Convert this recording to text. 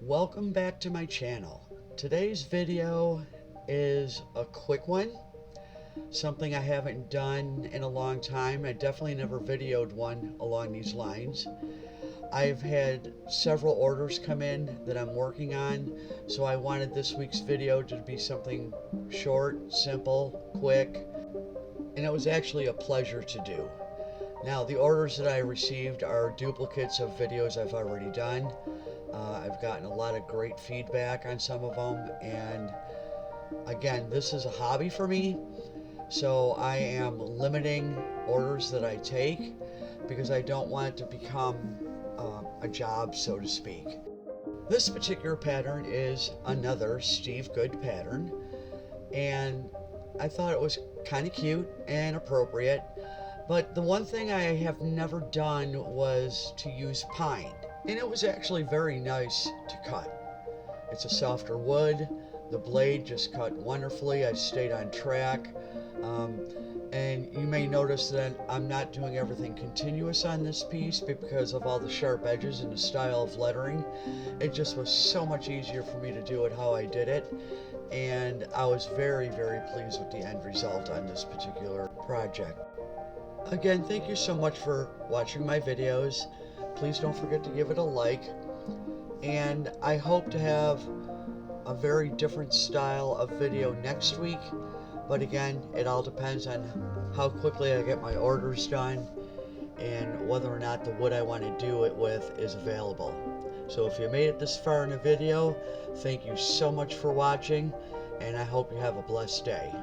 Welcome back to my channel. Today's video is a quick one, something I haven't done in a long time. I definitely never videoed one along these lines. I've had several orders come in that I'm working on, so I wanted this week's video to be something short, simple, quick, and it was actually a pleasure to do. Now, the orders that I received are duplicates of videos I've already done. I've gotten a lot of great feedback on some of them, and again, this is a hobby for me, so I am limiting orders that I take because I don't want it to become a job, so to speak. This particular pattern is another Steve Good pattern, and I thought it was kind of cute and appropriate, but the one thing I have never done was to use pine. And it was actually very nice to cut. It's a softer wood. The blade just cut wonderfully. I stayed on track. And you may notice that I'm not doing everything continuous on this piece because of all the sharp edges and the style of lettering. It just was so much easier for me to do it how I did it. And I was very, very pleased with the end result on this particular project. Again, thank you so much for watching my videos. Please don't forget to give it a like, and I hope to have a very different style of video next week, but again, it all depends on how quickly I get my orders done and whether or not the wood I want to do it with is available. So if you made it this far in the video, thank you so much for watching, and I hope you have a blessed day.